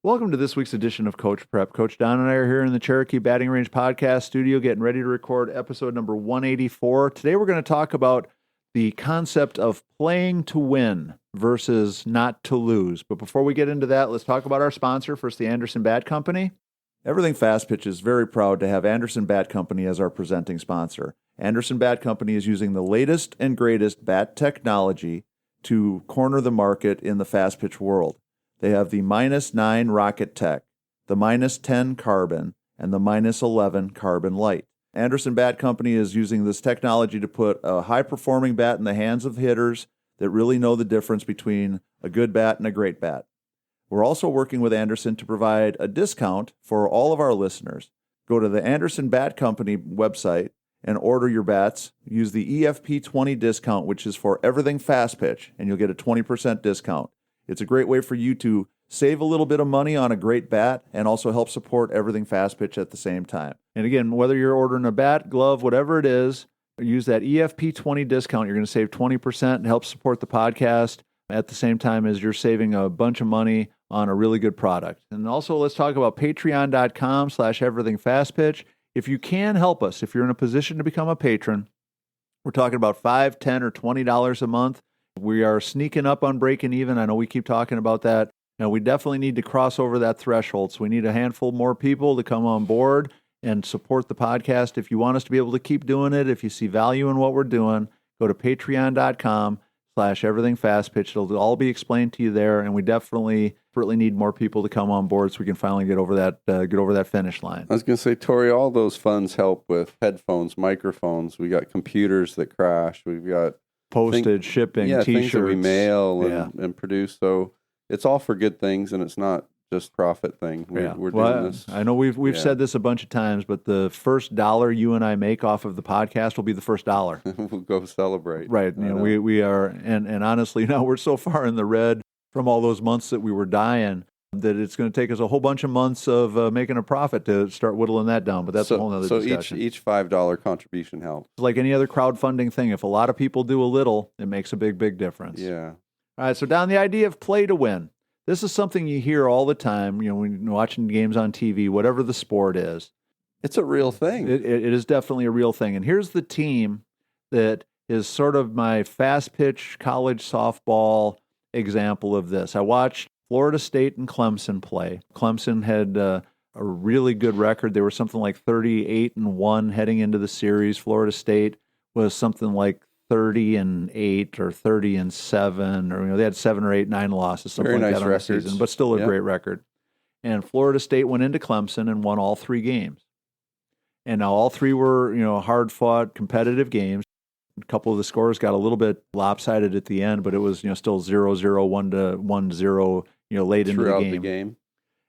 Welcome to this week's edition of Coach Prep. Coach Don and I are here in the Cherokee Batting Range podcast studio getting ready to record episode number 184. Today we're going to talk about the concept of playing to win versus not to lose. But before we get into that, let's talk about our sponsor, first the Anderson Bat Company. Everything Fast Pitch is very proud to have Anderson Bat Company as our presenting sponsor. Anderson Bat Company is using the latest and greatest bat technology to corner the market in the fast pitch world. They have the -9 Rocket Tech, the -10 Carbon, and the -11 Carbon Light. Anderson Bat Company is using this technology to put a high-performing bat in the hands of hitters that really know the difference between a good bat and a great bat. We're also working with Anderson to provide a discount for all of our listeners. Go to the Anderson Bat Company website and order your bats. Use the EFP20 discount, which is for everything fast pitch, and you'll get a 20% discount. It's a great way for you to save a little bit of money on a great bat and also help support everything fast pitch at the same time. And again, whether you're ordering a bat, glove, whatever it is, use that EFP20 discount. You're going to save 20% and help support the podcast at the same time as you're saving a bunch of money on a really good product. And also let's talk about patreon.com/everythingfastpitch. If you can help us, if you're in a position to become a patron, we're talking about $5, $10, or $20 a month. We are sneaking up on breaking even. I know we keep talking about that. And we definitely need to cross over that threshold. So we need a handful more people to come on board and support the podcast. If you want us to be able to keep doing it, if you see value in what we're doing, go to patreon.com/everythingfastpitch. It'll all be explained to you there. And we definitely need more people to come on board so we can finally get over that finish line. I was going to say, Tori, all those funds help with headphones, microphones. We got computers that crash. We've got postage, shipping, T-shirts. Things that we mail and produce. So it's all for good things, and it's not just profit thing. We're doing this. I know we've said this a bunch of times, but the first dollar you and I make off of the podcast will be the first dollar. We'll go celebrate. Right. We are, and honestly, now we're so far in the red from all those months that we were dying that it's going to take us a whole bunch of months of making a profit to start whittling that down. But that's a whole other discussion. So each $5 contribution helps. It's like any other crowdfunding thing. If a lot of people do a little, it makes a big, big difference. Yeah. All right. So down the idea of play to win. This is something you hear all the time. When you're watching games on TV, whatever the sport is. It's a real thing. It is definitely a real thing. And here's the team that is sort of my fast pitch college softball example of this. I watched Florida State and Clemson play. Clemson had a really good record. They were something like 38-1 heading into the series. Florida State was something like 30-8 or 30-7, or they had 7 or 8, 9 losses, something Very like nice that on the records. season, but still a great record. And Florida State went into Clemson and won all 3 games. And now all 3 were, hard-fought, competitive games. A couple of the scores got a little bit lopsided at the end, but it was, still 0-0, 1-1-0, late into the game.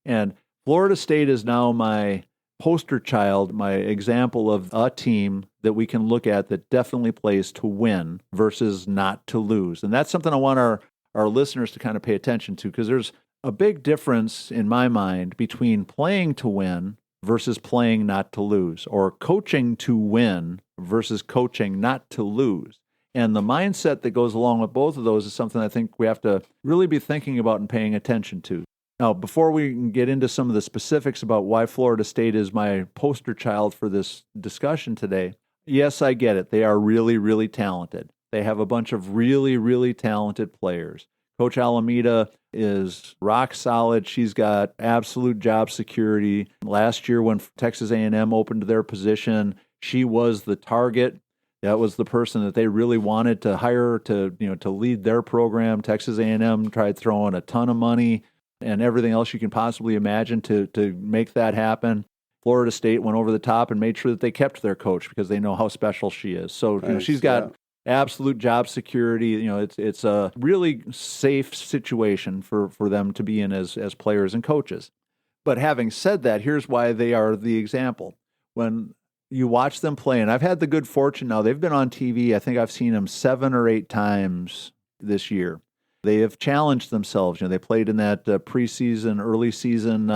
And Florida State is now my poster child, my example of a team that we can look at that definitely plays to win versus not to lose. And that's something I want our listeners to kind of pay attention to, because there's a big difference in my mind between playing to win versus playing not to lose, or coaching to win versus coaching not to lose. And the mindset that goes along with both of those is something I think we have to really be thinking about and paying attention to. Now, before we can get into some of the specifics about why Florida State is my poster child for this discussion today, yes, I get it. They are really, really talented. They have a bunch of really, really talented players. Coach Alameda is rock solid. She's got absolute job security. Last year when Texas A&M opened their position, she was the target. That was the person that they really wanted to hire to lead their program. Texas A&M tried throwing a ton of money and everything else you can possibly imagine to make that happen. Florida State went over the top and made sure that they kept their coach because they know how special she is. So she's got absolute job security. It's a really safe situation for them to be in as players and coaches. But having said that, here's why they are the example. When you watch them play, and I've had the good fortune now, they've been on TV, I think I've seen them 7 or 8 times this year. They have challenged themselves. They played in that preseason, early season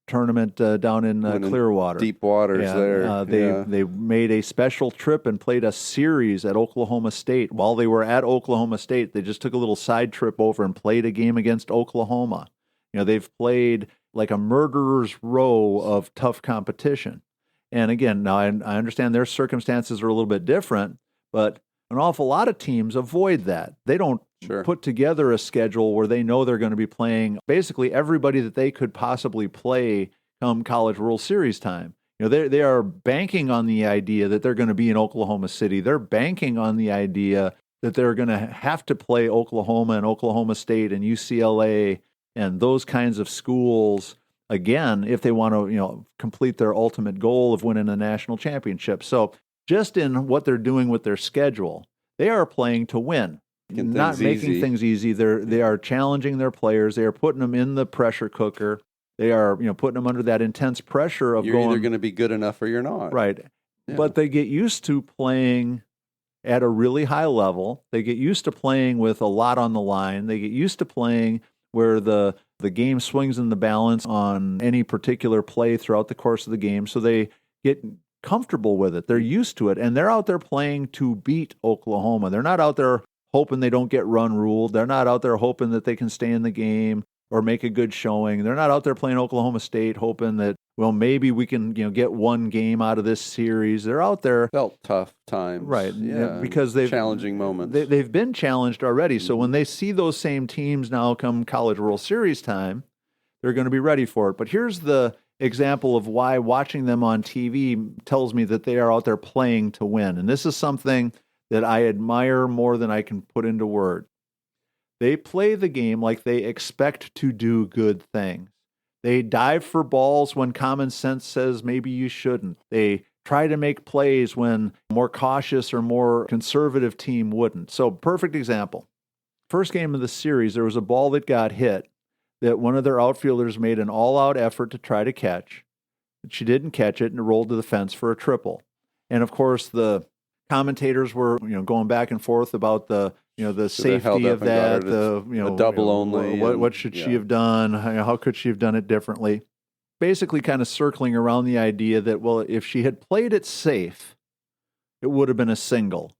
tournament down in Clearwater. Deep waters there. They made a special trip and played a series at Oklahoma State. While they were at Oklahoma State, they just took a little side trip over and played a game against Oklahoma. They've played like a murderer's row of tough competition. And again, now I understand their circumstances are a little bit different, but an awful lot of teams avoid that. They don't put together a schedule where they know they're going to be playing basically everybody that they could possibly play come College World Series time. They are banking on the idea that they're going to be in Oklahoma City. They're banking on the idea that they're going to have to play Oklahoma and Oklahoma State and UCLA and those kinds of schools again if they want to, complete their ultimate goal of winning a national championship. So just in what they're doing with their schedule, they are playing to win, not making things easy. They are challenging their players. They are putting them in the pressure cooker. They are, putting them under that intense pressure of you're either going to be good enough or you're not. Right. Yeah. But they get used to playing at a really high level. They get used to playing with a lot on the line. They get used to playing where the game swings in the balance on any particular play throughout the course of the game. So they get comfortable with it. They're used to it. And they're out there playing to beat Oklahoma. They're not out there hoping they don't get run ruled. They're not out there hoping that they can stay in the game or make a good showing. They're not out there playing Oklahoma State hoping that, well, maybe we can, get one game out of this series. They're out there. Felt tough times. Right. Yeah. Because challenging moments. They've been challenged already. So when they see those same teams now come College World Series time, they're going to be ready for it. But here's the example of why watching them on TV tells me that they are out there playing to win. And this is something that I admire more than I can put into words. They play the game like they expect to do good things. They dive for balls when common sense says maybe you shouldn't. They try to make plays when a more cautious or more conservative team wouldn't. So, perfect example. First game of the series, there was a ball that got hit that one of their outfielders made an all-out effort to try to catch. She didn't catch it and it rolled to the fence for a triple. And of course, the commentators were, going back and forth about the safety of that, the double only. What should she have done? How could she have done it differently? Basically kind of circling around the idea that, well, if she had played it safe, it would have been a single.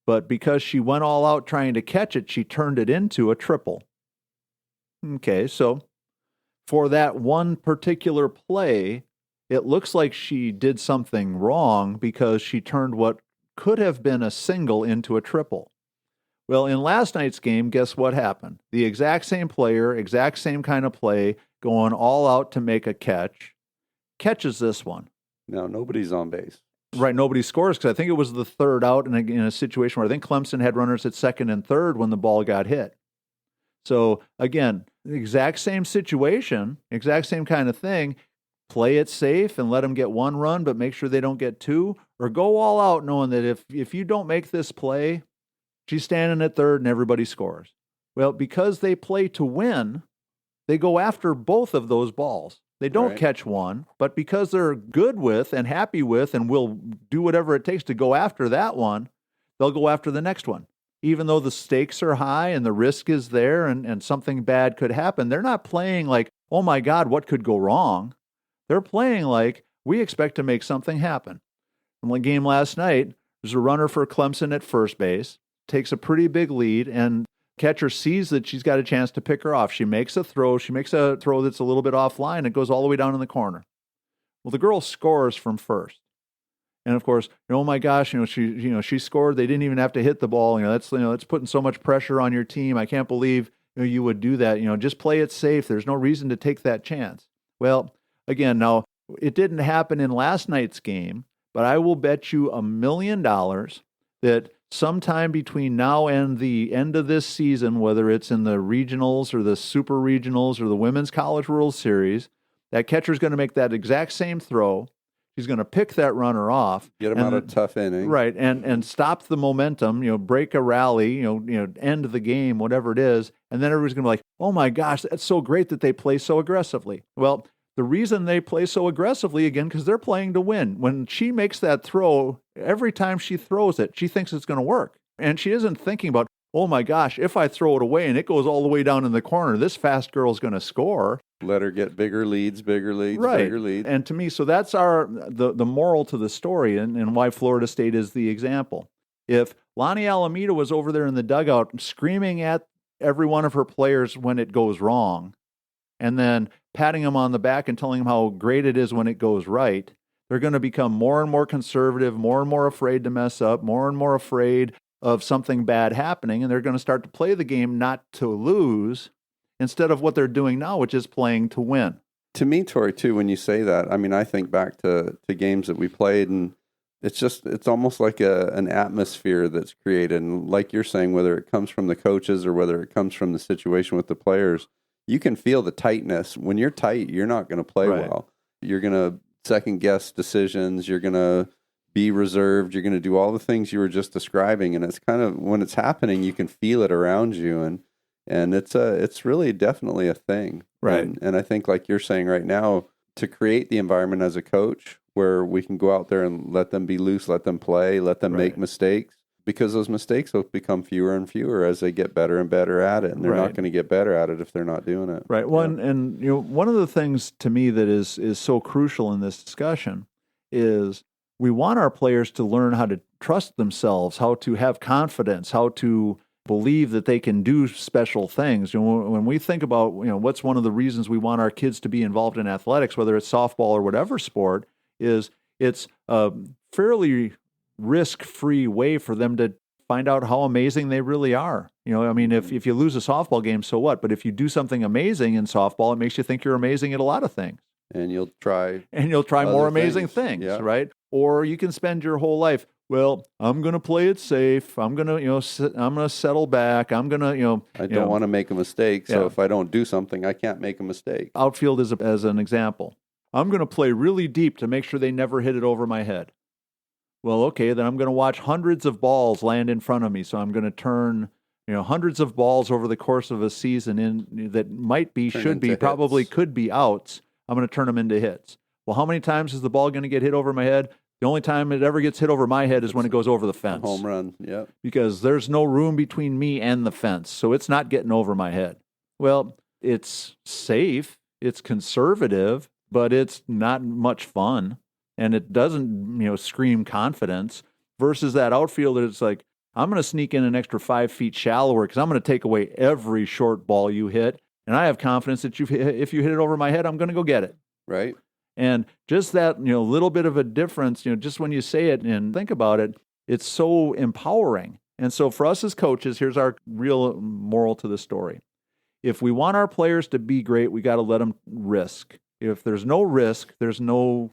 But because she went all out trying to catch it, she turned it into a triple. Okay, so for that one particular play, it looks like she did something wrong because she turned what could have been a single into a triple. Well, in last night's game, guess what happened? The exact same player, exact same kind of play, going all out to make a catch, catches this one. No, nobody's on base. Right, nobody scores because I think it was the third out in a situation where I think Clemson had runners at second and third when the ball got hit. So, again, the exact same situation, exact same kind of thing. Play it safe and let them get one run, but make sure they don't get two, or go all out knowing that if you don't make this play, she's standing at third and everybody scores. Well, because they play to win, they go after both of those balls. They don't catch one, but because they're good with and happy with and will do whatever it takes to go after that one, they'll go after the next one. Even though the stakes are high and the risk is there and something bad could happen, they're not playing like, oh my God, what could go wrong? They're playing like, we expect to make something happen. In the game last night, there's a runner for Clemson at first base, takes a pretty big lead, and catcher sees that she's got a chance to pick her off. She makes a throw. She makes a throw that's a little bit offline. It goes all the way down in the corner. Well, the girl scores from first. And of course, oh my gosh, she scored. They didn't even have to hit the ball. That's putting so much pressure on your team. I can't believe you would do that. Just play it safe. There's no reason to take that chance. Well, again, now it didn't happen in last night's game, but I will bet you $1 million that sometime between now and the end of this season, whether it's in the regionals or the super regionals or the Women's College World Series, that catcher's going to make that exact same throw. She's going to pick that runner off, get him out of a tough inning, right, and stop the momentum. Break a rally, end the game, whatever it is, and then everybody's going to be like, "Oh my gosh, that's so great that they play so aggressively." Well, the reason they play so aggressively, again, because they're playing to win. When she makes that throw, every time she throws it, she thinks it's going to work, and she isn't thinking about, "Oh my gosh, if I throw it away and it goes all the way down in the corner, this fast girl's going to score." Let her get bigger leads, right. bigger leads. And to me, so that's the moral to the story and why Florida State is the example. If Lonnie Alameda was over there in the dugout screaming at every one of her players when it goes wrong, and then patting them on the back and telling them how great it is when it goes right. They're going to become more and more conservative, more and more afraid to mess up, more and more afraid of something bad happening, and they're going to start to play the game not to lose instead of what they're doing now, which is playing to win. To me, Tori, too, when you say that, I mean, I think back to games that we played, and it's almost like an atmosphere that's created. And like you're saying, whether it comes from the coaches or whether it comes from the situation with the players, you can feel the tightness. When you're tight, you're not going to play well. You're going to second guess decisions. You're going to be reserved. You're going to do all the things you were just describing. And it's kind of, when it's happening, you can feel it around you. And it's really definitely a thing. Right. And I think, like you're saying right now, to create the environment as a coach where we can go out there and let them be loose, let them play, let them make mistakes, because those mistakes will become fewer and fewer as they get better and better at it. And they're not going to get better at it if they're not doing it. Right. Well, and one of the things to me that is so crucial in this discussion is we want our players to learn how to trust themselves, how to have confidence, how to believe that they can do special things. When we think about, what's one of the reasons we want our kids to be involved in athletics, whether it's softball or whatever sport, is it's a fairly risk-free way for them to find out how amazing they really are. If you lose a softball game, so what? But if you do something amazing in softball, it makes you think you're amazing at a lot of things. And you'll try more amazing things, right? Or you can spend your whole life, well, I'm going to play it safe. I'm going to, I'm going to settle back. I'm going to, I don't want to make a mistake. So if I don't do something, I can't make a mistake. Outfield as an example. I'm going to play really deep to make sure they never hit it over my head. Well, okay, then I'm going to watch hundreds of balls land in front of me. So I'm going to turn, hundreds of balls over the course of a season that might be, should be, probably could be outs. I'm going to turn them into hits. Well, how many times is the ball going to get hit over my head? The only time it ever gets hit over my head is when it goes over the fence. Home run, yeah. Because there's no room between me and the fence, so it's not getting over my head. Well, it's safe, it's conservative, but it's not much fun, and it doesn't, scream confidence. Versus that outfielder, it's like, I'm going to sneak in an extra 5 feet shallower because I'm going to take away every short ball you hit, and I have confidence that if you hit it over my head, I'm going to go get it. Right. And just that, little bit of a difference, just when you say it and think about it, it's so empowering. And so for us as coaches, here's our real moral to the story. If we want our players to be great, we got to let them risk. If there's no risk, there's no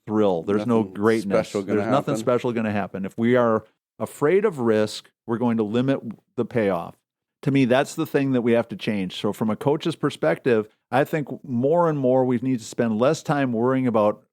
thrill. There's no greatness. There's nothing special going to happen. If we are afraid of risk, we're going to limit the payoff. To me, that's the thing that we have to change. So from a coach's perspective, I think more and more we need to spend less time worrying about,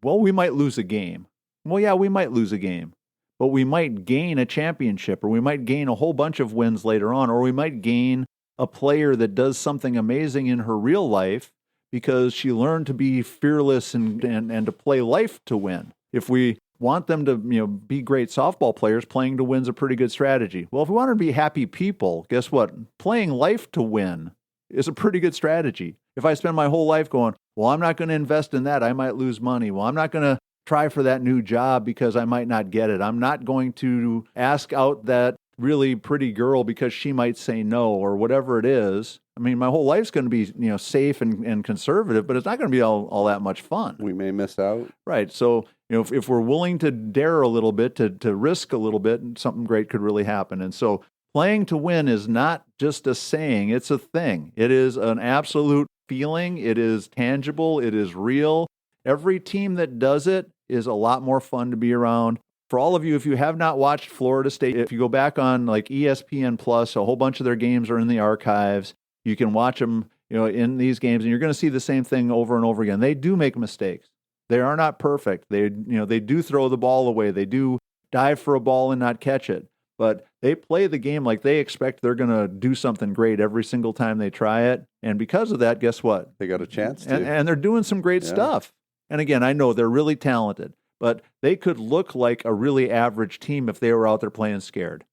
well, we might lose a game. Well, yeah, we might lose a game, but we might gain a championship, or we might gain a whole bunch of wins later on, or we might gain a player that does something amazing in her real life because she learned to be fearless and to play life to win. If we want them to be great softball players, playing to win's a pretty good strategy. Well, if we want to be happy people, guess what? Playing life to win is a pretty good strategy. If I spend my whole life going, well, I'm not going to invest in that, I might lose money. Well, I'm not going to try for that new job because I might not get it. I'm not going to ask out that really pretty girl because she might say no, or whatever it is. I mean, my whole life's going to be, safe and conservative, but it's not going to be all that much fun. We may miss out. Right. So, if we're willing to dare a little bit, to risk a little bit, something great could really happen. And so playing to win is not just a saying, it's a thing. It is an absolute feeling. It is tangible. It is real. Every team that does it is a lot more fun to be around. For all of you, if you have not watched Florida State, if you go back on like ESPN Plus, a whole bunch of their games are in the archives. You can watch them, in these games, and you're going to see the same thing over and over again. They do make mistakes. They are not perfect. They do throw the ball away. They do dive for a ball and not catch it. But they play the game like they expect they're going to do something great every single time they try it. And because of that, guess what? They got a chance to. And they're doing some great stuff. And again, I know they're really talented, but they could look like a really average team if they were out there playing scared.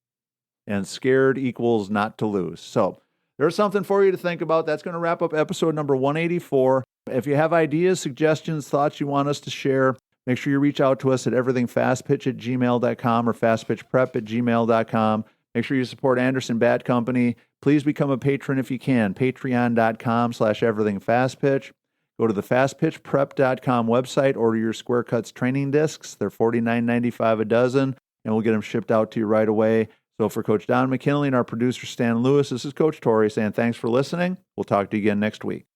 And scared equals not to lose. So there's something for you to think about. That's going to wrap up episode number 184. If you have ideas, suggestions, thoughts you want us to share, make sure you reach out to us at everythingfastpitch@gmail.com or fastpitchprep@gmail.com. Make sure you support Anderson Bat Company. Please become a patron if you can. Patreon.com/everythingfastpitch. Go to the fastpitchprep.com website, order your Square Cuts training discs. They're $49.95 a dozen, and we'll get them shipped out to you right away. So for Coach Don McKinley and our producer Stan Lewis, this is Coach Torrey saying thanks for listening. We'll talk to you again next week.